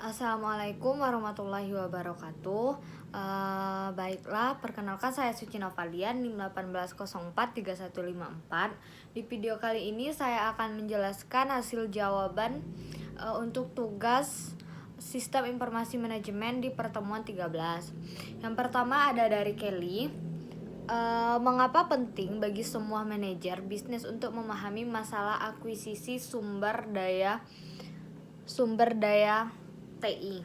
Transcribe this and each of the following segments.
Assalamualaikum warahmatullahi wabarakatuh. Baiklah, perkenalkan saya Suci Novalian, NIM 18043154. Di video kali ini saya akan menjelaskan hasil jawaban untuk tugas Sistem Informasi Manajemen di pertemuan 13. Yang pertama ada dari Kelly. Mengapa penting bagi semua manajer bisnis untuk memahami masalah akuisisi sumber daya TI?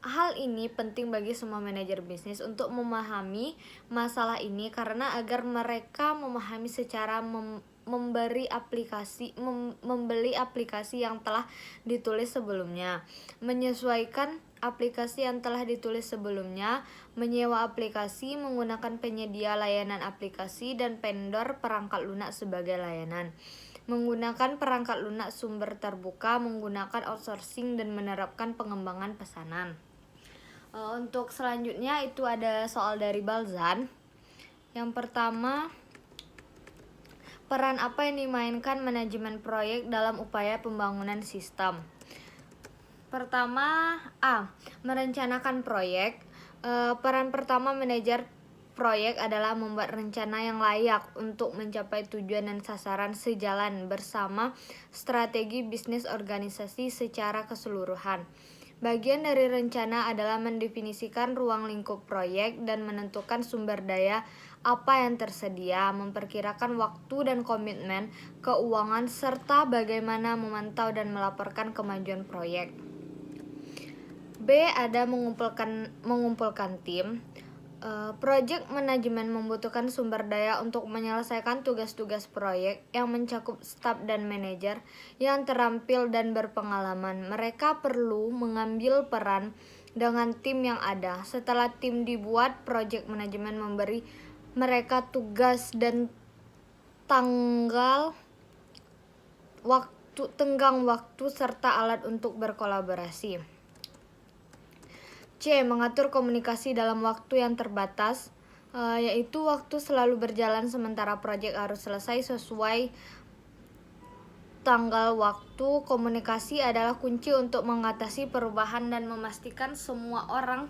Hal ini penting bagi semua manajer bisnis untuk memahami masalah ini karena agar mereka memahami secara membeli aplikasi yang telah ditulis sebelumnya, menyesuaikan aplikasi yang telah ditulis sebelumnya, menyewa aplikasi, menggunakan penyedia layanan aplikasi dan vendor perangkat lunak sebagai layanan, menggunakan perangkat lunak sumber terbuka, menggunakan outsourcing dan menerapkan pengembangan pesanan. Untuk selanjutnya itu ada soal dari Balzan. Yang pertama, peran apa yang dimainkan manajemen proyek dalam upaya pembangunan sistem? Pertama, merencanakan proyek. Peran pertama manajer proyek adalah membuat rencana yang layak untuk mencapai tujuan dan sasaran sejalan bersama strategi bisnis organisasi secara keseluruhan. Bagian dari rencana adalah mendefinisikan ruang lingkup proyek dan menentukan sumber daya apa yang tersedia, memperkirakan waktu dan komitmen keuangan, serta bagaimana memantau dan melaporkan kemajuan proyek. B. Ada mengumpulkan tim. Project manajemen membutuhkan sumber daya untuk menyelesaikan tugas-tugas proyek yang mencakup staf dan manajer yang terampil dan berpengalaman. Mereka perlu mengambil peran dengan tim yang ada. Setelah tim dibuat, project manajemen memberi mereka tugas dan tenggang waktu serta alat untuk berkolaborasi. C. Mengatur komunikasi dalam waktu yang terbatas, yaitu waktu selalu berjalan sementara proyek harus selesai sesuai tanggal waktu. Komunikasi adalah kunci untuk mengatasi perubahan dan memastikan semua orang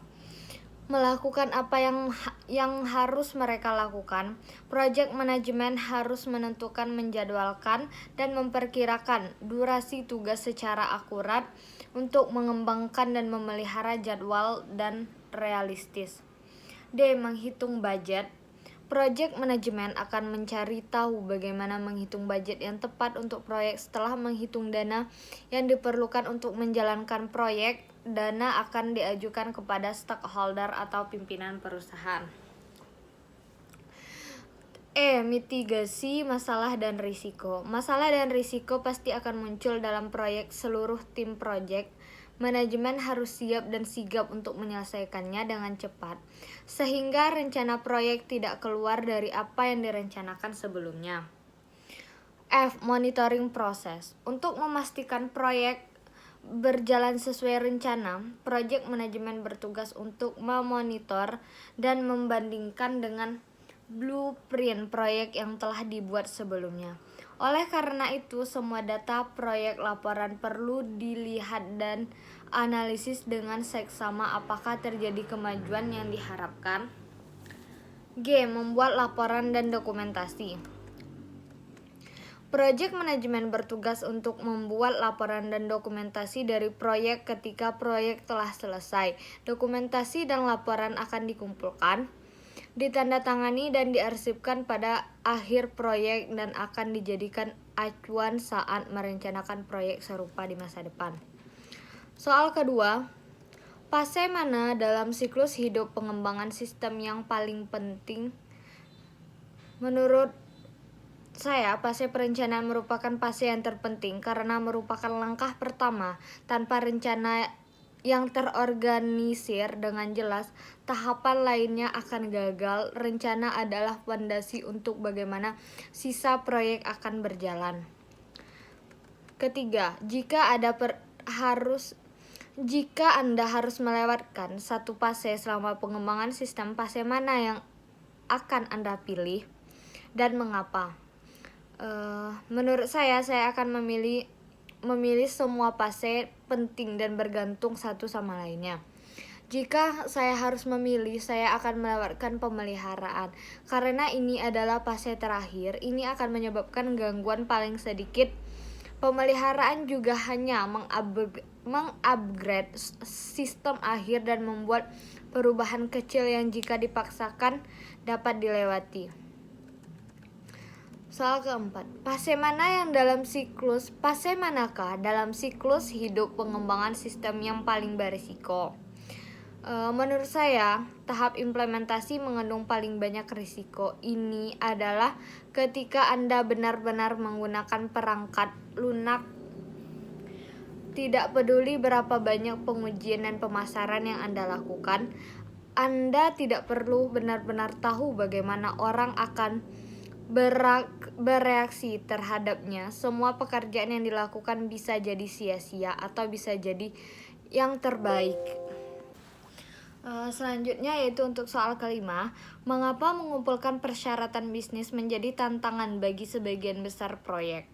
melakukan apa yang harus mereka lakukan. Project manajemen harus menentukan, menjadwalkan, dan memperkirakan durasi tugas secara akurat untuk mengembangkan dan memelihara jadwal dan realistis. D. Menghitung budget. Project manajemen akan mencari tahu bagaimana menghitung budget yang tepat untuk proyek. Setelah menghitung dana yang diperlukan untuk menjalankan proyek, dana akan diajukan kepada stakeholder atau pimpinan perusahaan. Mitigasi masalah dan risiko. Masalah dan risiko pasti akan muncul dalam proyek. Seluruh tim proyek manajemen harus siap dan sigap untuk menyelesaikannya dengan cepat, sehingga rencana proyek tidak keluar dari apa yang direncanakan sebelumnya. F. Monitoring proses. Untuk memastikan proyek berjalan sesuai rencana, project manajemen bertugas untuk memonitor dan membandingkan dengan blueprint proyek yang telah dibuat sebelumnya. Oleh karena itu, semua data proyek laporan perlu dilihat dan analisis dengan seksama apakah terjadi kemajuan yang diharapkan. G. Membuat laporan dan dokumentasi. Project manajemen bertugas untuk membuat laporan dan dokumentasi dari proyek ketika proyek telah selesai. Dokumentasi dan laporan akan dikumpulkan, ditandatangani dan diarsipkan pada akhir proyek dan akan dijadikan acuan saat merencanakan proyek serupa di masa depan. Soal kedua, fase mana dalam siklus hidup pengembangan sistem yang paling penting? Menurut saya, fase perencanaan merupakan fase yang terpenting karena merupakan langkah pertama. Tanpa rencana yang terorganisir dengan jelas, tahapan lainnya akan gagal. Rencana adalah fondasi untuk bagaimana sisa proyek akan berjalan. Ketiga, jika Anda harus melewatkan satu fase selama pengembangan sistem, fase mana yang akan Anda pilih dan mengapa? Menurut saya akan memilih memilih semua fase penting dan bergantung satu sama lainnya. Jika saya harus memilih, saya akan melewatkan pemeliharaan. Karena ini adalah fase terakhir, ini akan menyebabkan gangguan paling sedikit. Pemeliharaan juga hanya mengupgrade sistem akhir dan membuat perubahan kecil yang jika dipaksakan dapat dilewati. Soal keempat, fase manakah dalam siklus hidup pengembangan sistem yang paling berisiko? Menurut saya, tahap implementasi mengandung paling banyak risiko. Ini adalah ketika Anda benar-benar menggunakan perangkat lunak. Tidak peduli berapa banyak pengujian dan pemasaran yang Anda lakukan, Anda tidak perlu benar-benar tahu bagaimana orang akan bereaksi terhadapnya. Semua pekerjaan yang dilakukan bisa jadi sia-sia atau bisa jadi yang terbaik. Selanjutnya yaitu untuk soal kelima, mengapa mengumpulkan persyaratan bisnis menjadi tantangan bagi sebagian besar proyek?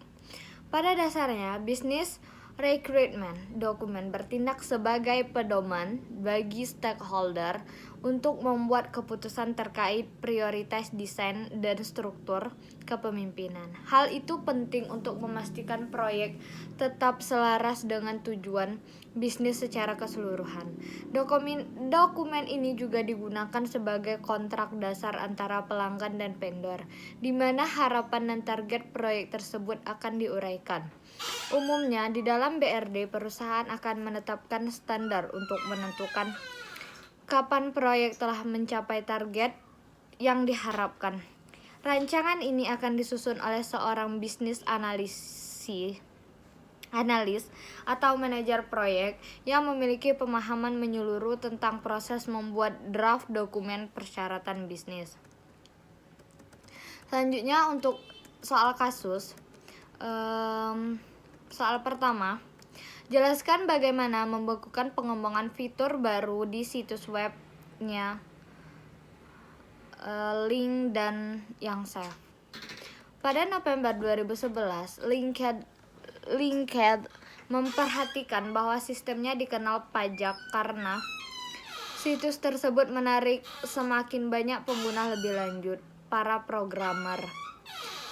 Pada dasarnya, bisnis recruitment dokumen bertindak sebagai pedoman bagi stakeholder untuk membuat keputusan terkait prioritas desain dan struktur kepemimpinan. Hal itu penting untuk memastikan proyek tetap selaras dengan tujuan bisnis secara keseluruhan. Dokumen ini juga digunakan sebagai kontrak dasar antara pelanggan dan vendor, di mana harapan dan target proyek tersebut akan diuraikan. Umumnya, di dalam BRD, perusahaan akan menetapkan standar untuk menentukan kapan proyek telah mencapai target yang diharapkan. Rancangan ini akan disusun oleh seorang bisnis analis atau manajer proyek yang memiliki pemahaman menyeluruh tentang proses membuat draft dokumen persyaratan bisnis. Selanjutnya untuk soal kasus. Soal pertama, jelaskan bagaimana membekukan pengembangan fitur baru di situs webnya, link dan yang save. Pada November 2011, LinkedIn memperhatikan bahwa sistemnya dikenal pajak karena situs tersebut menarik semakin banyak pengguna lebih lanjut, para programmer.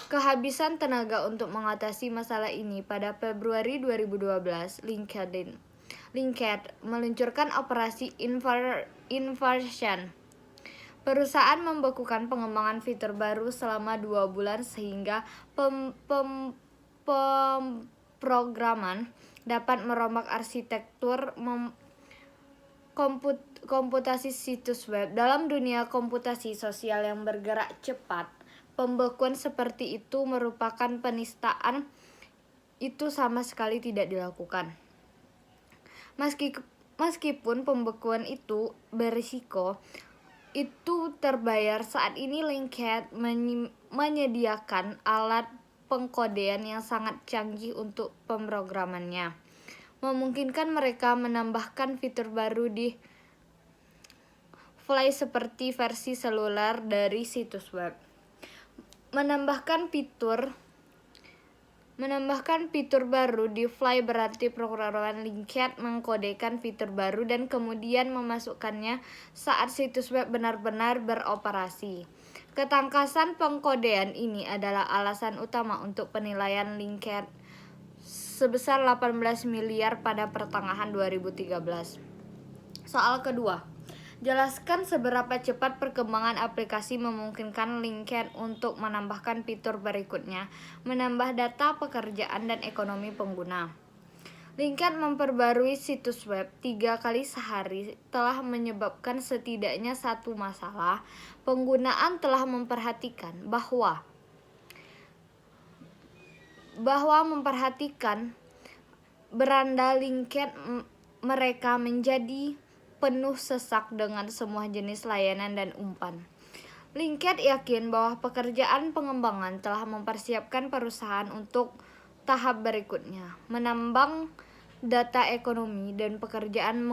Kehabisan tenaga untuk mengatasi masalah ini. Pada Februari 2012, LinkedIn meluncurkan operasi inversion. Perusahaan membekukan pengembangan fitur baru selama 2 bulan sehingga pemrograman dapat merombak arsitektur komputasi situs web. Dalam dunia komputasi sosial yang bergerak cepat, pembekuan seperti itu merupakan penistaan. Itu sama sekali tidak dilakukan. Meskipun pembekuan itu berisiko, itu terbayar. Saat ini LinkedIn menyediakan alat pengkodean yang sangat canggih untuk pemrogramannya, memungkinkan mereka menambahkan fitur baru di fly seperti versi seluler dari situs web. Menambahkan fitur baru di fly berarti programan LinkedIn mengkodekan fitur baru dan kemudian memasukkannya saat situs web benar-benar beroperasi. Ketangkasan pengkodean ini adalah alasan utama untuk penilaian LinkedIn sebesar 18 miliar pada pertengahan 2013. Soal kedua, jelaskan seberapa cepat perkembangan aplikasi memungkinkan LinkedIn untuk menambahkan fitur berikutnya, menambah data pekerjaan dan ekonomi pengguna. LinkedIn memperbarui situs web 3 kali sehari telah menyebabkan setidaknya satu masalah. Penggunaan telah memperhatikan bahwa beranda LinkedIn mereka menjadi penuh sesak dengan semua jenis layanan dan umpan. LinkedIn yakin bahwa pekerjaan pengembangan telah mempersiapkan perusahaan untuk tahap berikutnya, menambang data ekonomi dan pekerjaan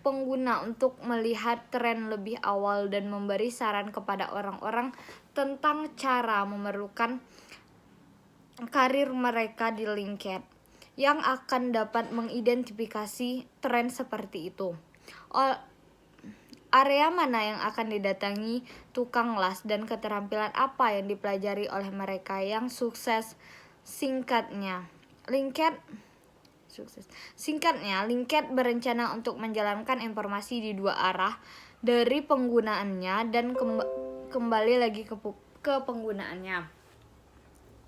pengguna untuk melihat tren lebih awal dan memberi saran kepada orang-orang tentang cara memerlukan karir mereka di LinkedIn. yang akan dapat mengidentifikasi tren seperti itu. Area mana yang akan didatangi tukang las dan keterampilan apa yang dipelajari oleh mereka yang sukses. Singkatnya, LinkedIn berencana untuk menjalankan informasi di dua arah, dari penggunaannya dan kembali lagi ke penggunaannya.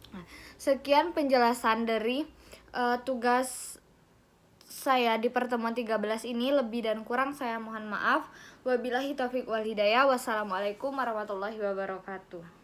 Nah, sekian penjelasan dari tugas saya di pertemuan 13 ini. Lebih dan kurang saya mohon maaf. Wabillahi taufiq wal hidayah. Wassalamualaikum warahmatullahi wabarakatuh.